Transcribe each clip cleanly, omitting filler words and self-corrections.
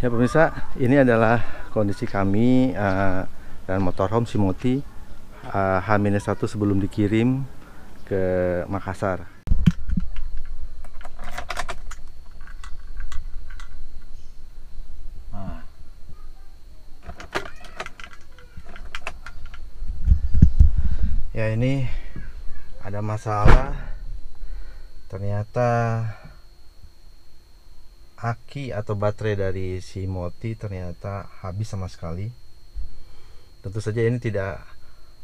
Ya pemirsa, ini adalah kondisi kami dan motorhome Shimoti H-1 sebelum dikirim ke Makassar. Ya ini ada masalah, ternyata aki atau baterai dari Shimoti ternyata habis sama sekali. Tentu saja ini tidak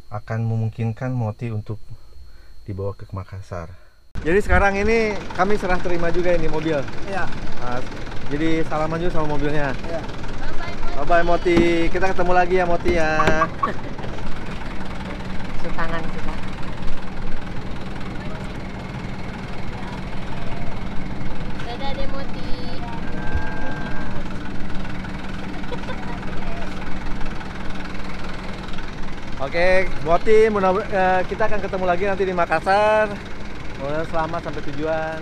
akan memungkinkan Moti untuk dibawa ke Makassar. Jadi sekarang ini kami serah terima juga ini mobil. Iya. Jadi salaman juga sama mobilnya. Iya. Bye bye Moti, kita ketemu lagi ya Moti ya. Tangan kita. Dadah Demoti. Oke, Moti, kita akan ketemu lagi nanti di Makassar. Mudah-mudahan selamat sampai tujuan.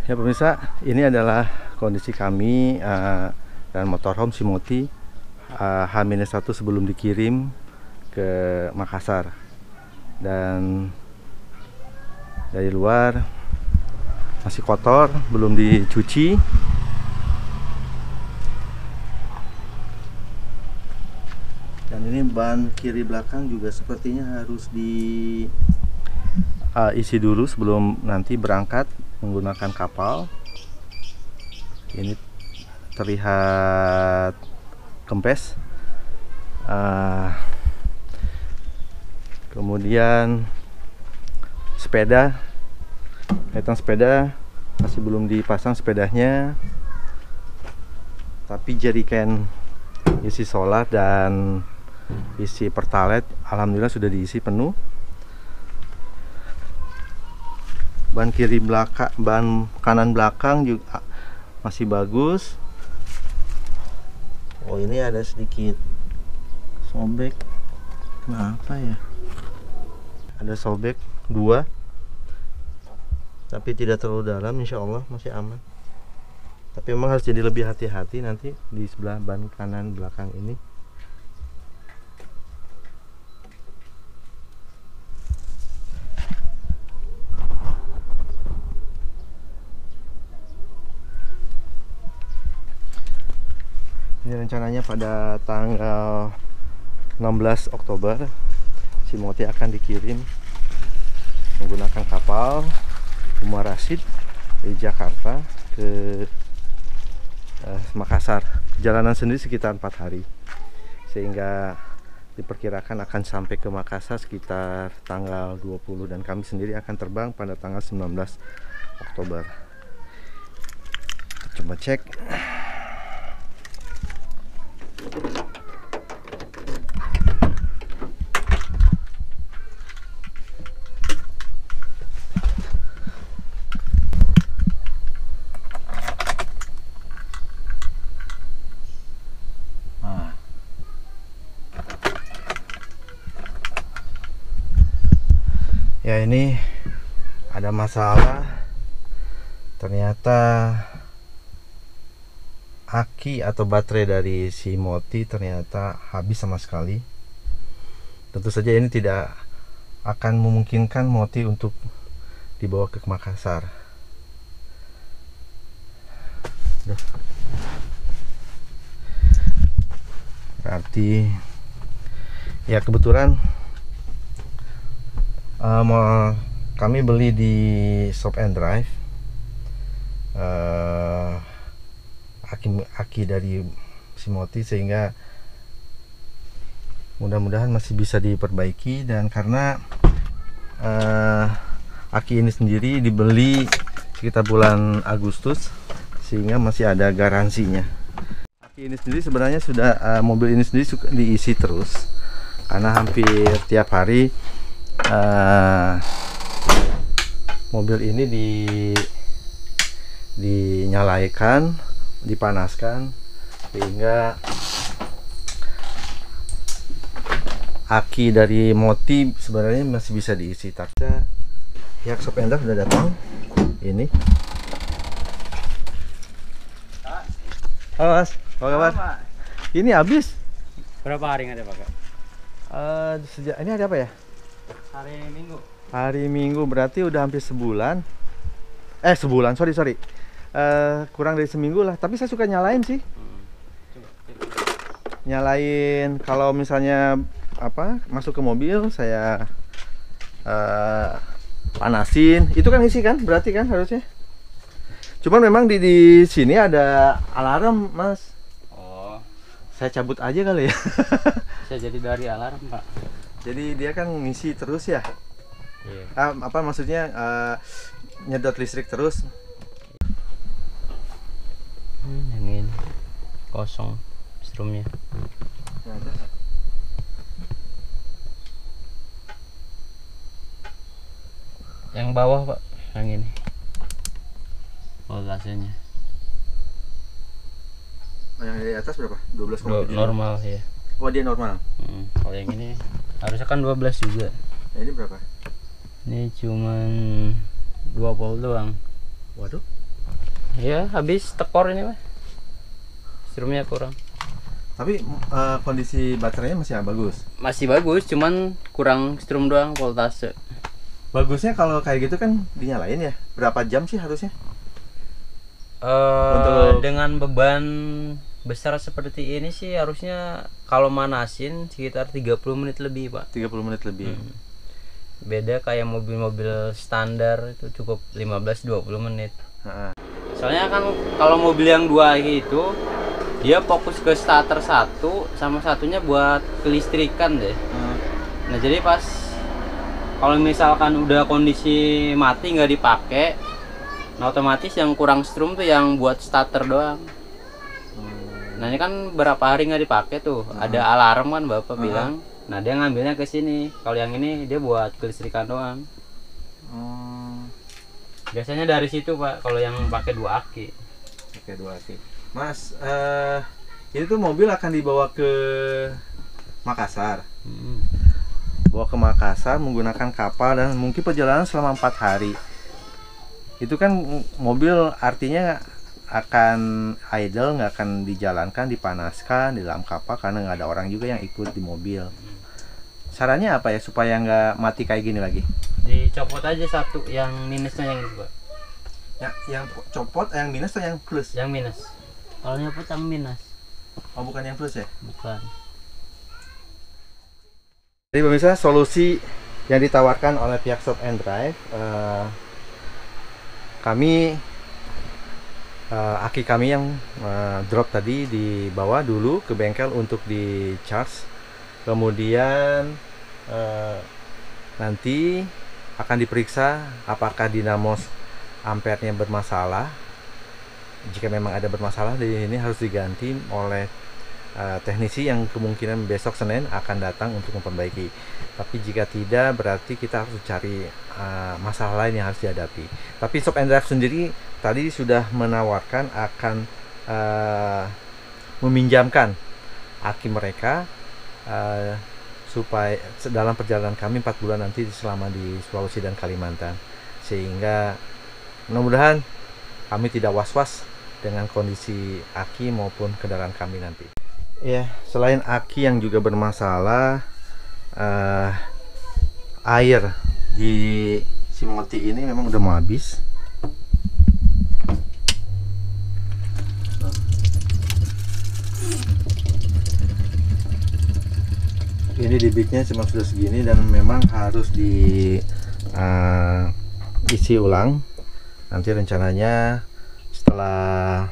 Ya pemirsa, ini adalah kondisi kami dan motorhome Shimoti H-1 sebelum dikirim ke Makassar. Dan dari luar masih kotor, belum dicuci. Dan ini ban kiri belakang juga sepertinya harus diisi dulu sebelum nanti berangkat menggunakan kapal. Ini terlihat kempes. Kemudian sepeda, kaitan sepeda masih belum dipasang sepedanya, tapi jerigen isi solar dan isi pertalite alhamdulillah sudah diisi penuh. Ban kiri belakang, ban kanan belakang juga masih bagus. Oh, ini ada sedikit sobek. Kenapa ya? Ada sobek 2, tapi tidak terlalu dalam, insya Allah masih aman. Tapi memang harus jadi lebih hati-hati nanti di sebelah ban kanan belakang ini. Ini rencananya pada tanggal 16 Oktober Shimoti akan dikirim menggunakan kapal Umar Rashid dari Jakarta ke Makassar. Perjalanan sendiri sekitar 4 hari, sehingga diperkirakan akan sampai ke Makassar sekitar tanggal 20, dan kami sendiri akan terbang pada tanggal 19 Oktober. Coba cek. Ya ini ada masalah, ternyata aki atau baterai dari Shimoti ternyata habis sama sekali. Tentu saja ini tidak akan memungkinkan Moti untuk dibawa ke Makassar. Berarti Ya kebetulan kami beli di Shop and Drive aki dari Simoti, sehingga mudah-mudahan masih bisa diperbaiki. Dan karena aki ini sendiri dibeli sekitar bulan Agustus, sehingga masih ada garansinya. Aki ini sendiri sebenarnya sudah mobil ini sendiri diisi terus, karena hampir tiap hari mobil ini dinyalakan, dipanaskan, sehingga aki dari Moti sebenarnya masih bisa diisi. Tapi pihak Shop and Drive sudah datang. Ini halo Mas, apa kabar? Ini habis Berapa hari nggak ada pakai? sejak ini ada apa ya? Hari Minggu. Hari Minggu, berarti udah hampir sebulan. Sebulan, sorry. Kurang dari seminggu lah. Tapi saya suka nyalain sih. Coba. Nyalain kalau misalnya masuk ke mobil, saya panasin. Itu kan isi kan? Berarti kan harusnya. Cuman memang di sini ada alarm, Mas. Oh, Saya cabut aja kali ya. saya jadi dari alarm, Pak. Jadi dia kan ngisi terus ya. Iya. Maksudnya nyedot listrik terus. Yang ini kosong strumnya. Yang bawah, Pak. Yang ini. Voltasenya. Yang di atas berapa? 12,7. Normal ya. Oh, dia normal. Kalau yang ini harusnya kan 12 juga. Nah, ini berapa? Ini cuman 2 volt doang. Waduh. Ya, habis tekor ini, Pak. Strumnya kurang. Tapi kondisi baterainya masih bagus. Masih bagus, cuman kurang strum doang voltase. Bagusnya kalau kayak gitu kan dinyalain ya. Berapa jam sih harusnya? Dengan beban besar seperti ini sih harusnya kalau manasin sekitar 30 menit lebih, Pak. 30 menit lebih. Beda kayak mobil-mobil standar itu cukup 15-20 menit. Soalnya kan kalau mobil yang 2 itu dia fokus ke starter satu, sama satunya buat kelistrikan deh. Nah jadi pas kalau misalkan udah kondisi mati nggak dipakai, nah otomatis yang kurang strum tuh yang buat starter doang. Nah ini kan berapa hari nggak dipakai tuh, ada alarm kan bapak bilang. Nah dia ngambilnya ke sini. Kalau yang ini dia buat kelistrikan doang. Biasanya dari situ, Pak. Kalau yang pakai 2 aki. Pakai 2 aki. Mas, ini tuh mobil akan dibawa ke Makassar. Bawa ke Makassar menggunakan kapal dan mungkin perjalanan selama 4 hari. Itu kan mobil artinya akan idle, nggak akan dijalankan, dipanaskan di dalam kapal karena nggak ada orang juga yang ikut di mobil. Sarannya apa ya supaya nggak mati kayak gini lagi? Dicopot aja satu, yang minusnya yang itu, Pak. Ya, yang copot, yang minus atau yang plus? Yang minus. Kalau nyopot yang minus. Oh, bukan yang plus ya? Bukan. Jadi pemirsa, solusi yang ditawarkan oleh pihak Shop and Drive, aki kami yang drop tadi dibawa dulu ke bengkel untuk di charge. Kemudian nanti akan diperiksa apakah dinamo ampernya bermasalah. Jika memang ada bermasalah, ini harus diganti oleh teknisi yang kemungkinan besok Senin akan datang untuk memperbaiki. Tapi jika tidak, berarti kita harus cari masalah lain yang harus dihadapi. Tapi Shop and Drive sendiri tadi sudah menawarkan akan meminjamkan aki mereka supaya dalam perjalanan kami 4 bulan nanti selama di Sulawesi dan Kalimantan, sehingga mudah-mudahan kami tidak was-was dengan kondisi aki maupun kendaraan kami nanti. Ya, selain aki yang juga bermasalah, air di Simoti ini memang udah mau habis. Ini debitnya cuma sudah segini dan memang harus di isi ulang. Nanti rencananya setelah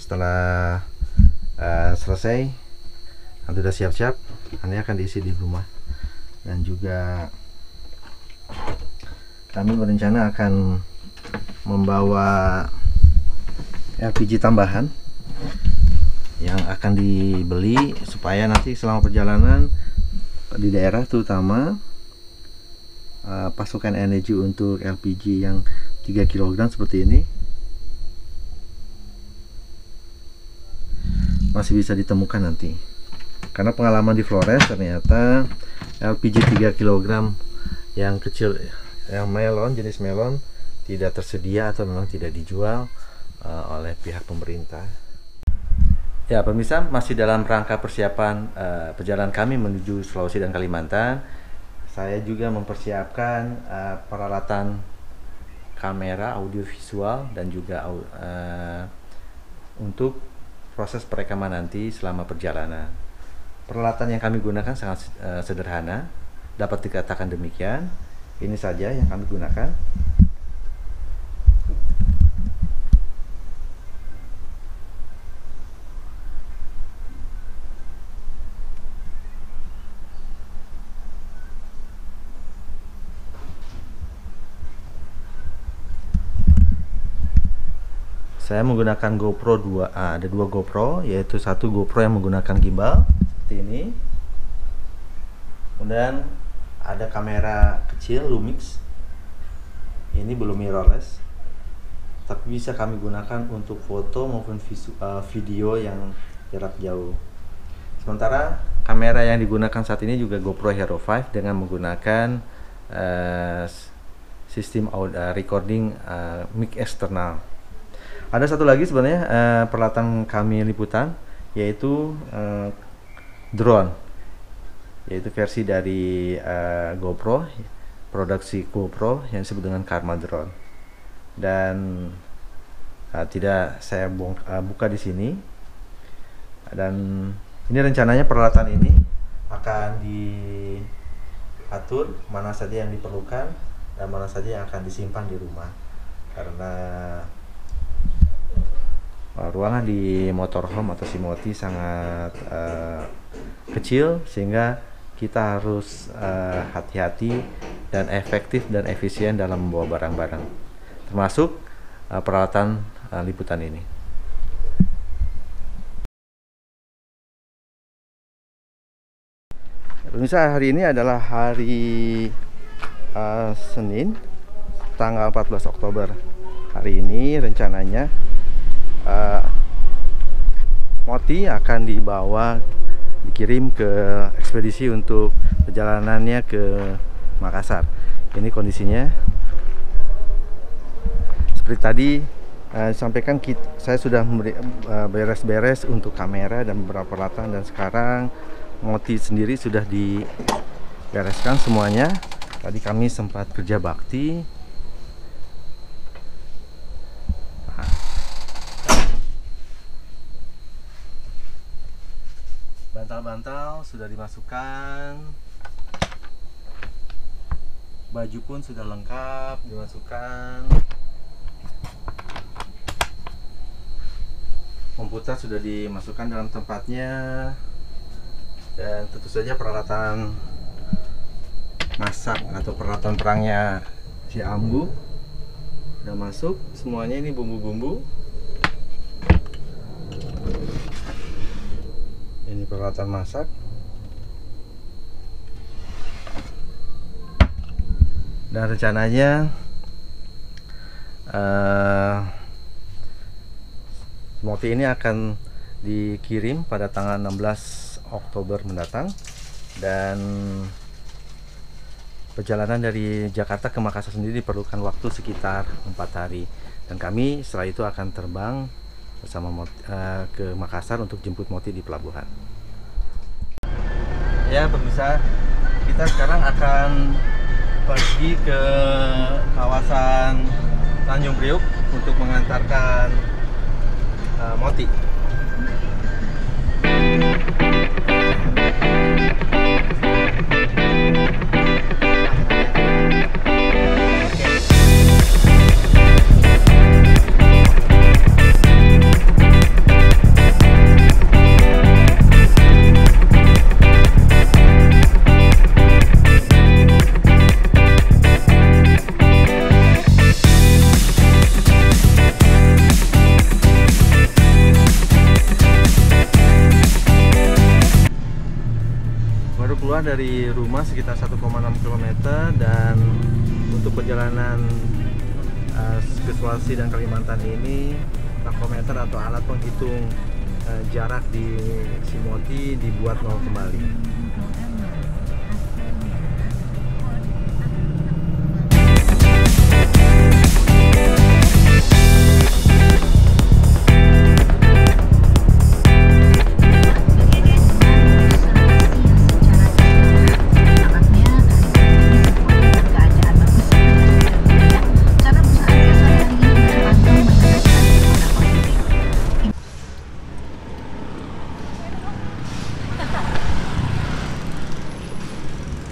setelah selesai, nanti udah siap-siap, nanti akan diisi di rumah. Dan juga kami berencana akan membawa LPG tambahan yang akan dibeli supaya nanti selama perjalanan di daerah, terutama pasokan energi untuk LPG yang 3 kg seperti ini masih bisa ditemukan nanti. Karena pengalaman di Flores, ternyata LPG 3 kg yang kecil, yang melon, jenis melon, tidak tersedia atau memang tidak dijual oleh pihak pemerintah. Ya, pemirsa, masih dalam rangka persiapan perjalanan kami menuju Sulawesi dan Kalimantan. Saya juga mempersiapkan peralatan kamera, audio visual, dan juga untuk proses perekaman nanti selama perjalanan. Peralatan yang kami gunakan sangat sederhana, dapat dikatakan demikian. Ini saja yang kami gunakan. Saya menggunakan GoPro 2, ada 2 GoPro, yaitu satu GoPro yang menggunakan gimbal seperti ini. Kemudian ada kamera kecil Lumix. Ini belum mirrorless, tapi bisa kami gunakan untuk foto maupun video yang jarak jauh. Sementara kamera yang digunakan saat ini juga GoPro Hero 5 dengan menggunakan sistem recording mic eksternal. Ada satu lagi sebenarnya peralatan kami liputan, yaitu drone, yaitu versi dari GoPro, produksi GoPro yang disebut dengan Karma Drone. Dan tidak saya buka di sini. Dan ini rencananya peralatan ini akan diatur mana saja yang diperlukan dan mana saja yang akan disimpan di rumah, karena ruangan di motorhome atau Simoti sangat kecil, sehingga kita harus hati-hati dan efektif dan efisien dalam membawa barang-barang, termasuk peralatan liputan ini. Pemirsa, hari ini adalah hari Senin, tanggal 14 Oktober. Hari ini rencananya Moti akan dikirim ke ekspedisi untuk perjalanannya ke Makassar. Ini kondisinya seperti tadi sampaikan, saya sudah beres-beres untuk kamera dan beberapa peralatan, dan sekarang Moti sendiri sudah dibereskan semuanya. Tadi kami sempat kerja bakti. Bantal-bantal sudah dimasukkan, baju pun sudah lengkap dimasukkan, komputer sudah dimasukkan dalam tempatnya, dan tentu saja peralatan masak atau peralatan perangnya si Ambu sudah masuk semuanya. Ini bumbu-bumbu. Ini peralatan masak. Dan rencananya Moti ini akan dikirim pada tanggal 16 Oktober mendatang, dan perjalanan dari Jakarta ke Makassar sendiri diperlukan waktu sekitar 4 hari, dan kami setelah itu akan terbang bersama ke Makassar untuk jemput Moti di pelabuhan. Ya pemirsa, kita sekarang akan pergi ke kawasan Tanjung Priuk untuk mengantarkan Moti. keluar dari rumah sekitar 1,6 km, dan untuk perjalanan ke Sulawesi dan Kalimantan ini tachometer atau alat penghitung jarak di Simoti dibuat nol kembali.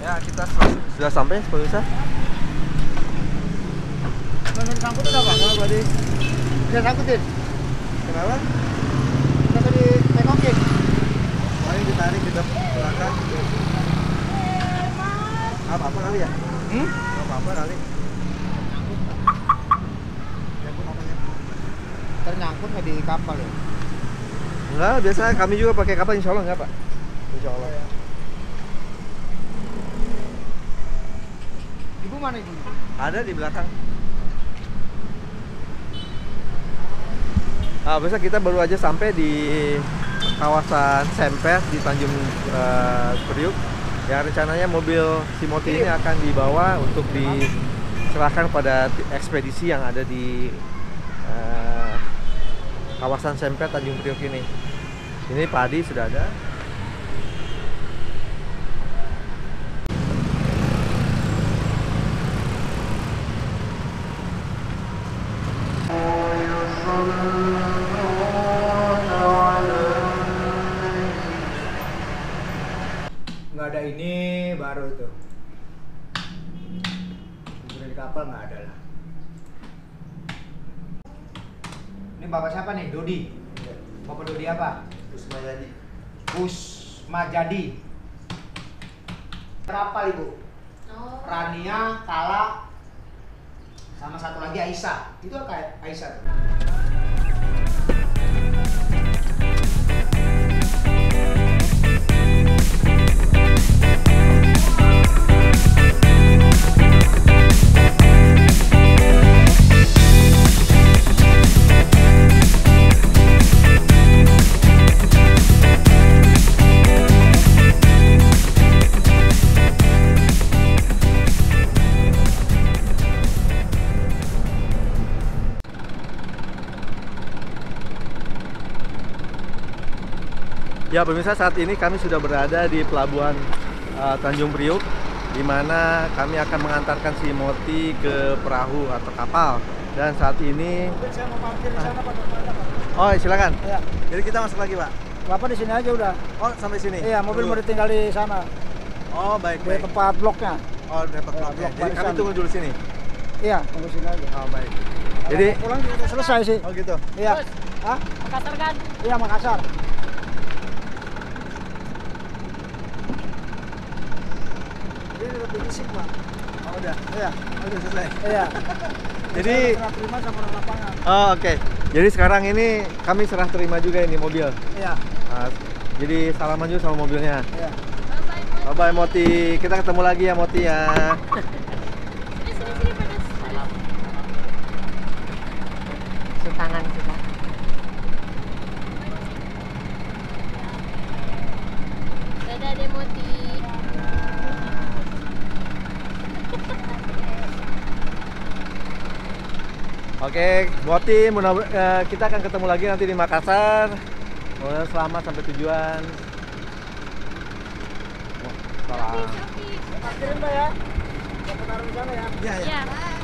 Ya, kita sudah sampai pemirsa. Kalau sangkut udah Pak? Kenapa tadi? Udah sangkutin? Kenapa? Udah tadi tekokin? Paling ditarik di belakang. Apa kali ya? Apa kali? Nyangkut apanya? Ternyangkut nggak di kapal ya? Enggak, biasa kami juga pakai kapal, insya Allah enggak Pak. Insya Allah. Ibu mana ibu? Ada di belakang. Biasa kita baru aja sampai di kawasan Semper di Tanjung Priuk. Ya, rencananya mobil Simoti ini akan dibawa untuk diserahkan pada ekspedisi yang ada di kawasan Semper Tanjung Priuk ini. Ini padi sudah ada. Nggak ada ini baru itu. Di kapal nggak ada lah. Ini bapak siapa nih? Dodi. Bapak Dodi apa? Kusmayadi. Kusmajadi. Kapal ibu? Rania, Kala, sama satu lagi Aisyah. Itu kayak Aisyah tuh. Ya pemirsa, saat ini kami sudah berada di pelabuhan Tanjung Priuk, di mana kami akan mengantarkan Simoti ke perahu atau kapal. Dan saat ini, Saya mau parkir di sana Pak. oh silakan. Iya. Jadi kita masuk lagi Pak. Bapak di sini aja udah. Oh sampai sini. Iya, mobil Dulu. mau ditinggal di sana. Oh baik Di baik. tempat bloknya. Oh dapat Ya, bloknya. blok Jadi kami barisan. tunggu dulu sini. Iya, tunggu sini aja. Oh baik. Kalau Jadi, mau pulang juga selesai sih. oh gitu. Iya. Hah? Makassar kan? Iya, Makassar. Ini lebih fisik, Pak. Oh udah. Iya. Oh, udah selesai. Iya. Jadi, Saya serah terima sama orang lapangan. oh oke. Jadi sekarang ini kami serah terima juga ini mobil. Iya. Jadi salaman juga sama mobilnya. Iya. Bye bye Moti. Kita ketemu lagi ya Moti ya. Sini pada tangan kita. Dadah Demoti. Oke, Moti, kita akan ketemu lagi nanti di Makassar. Mudah-mudahan selamat sampai tujuan. Salam. Parkirin, Mbak ya. Saya taruh di sana ya. Iya, iya. Ya.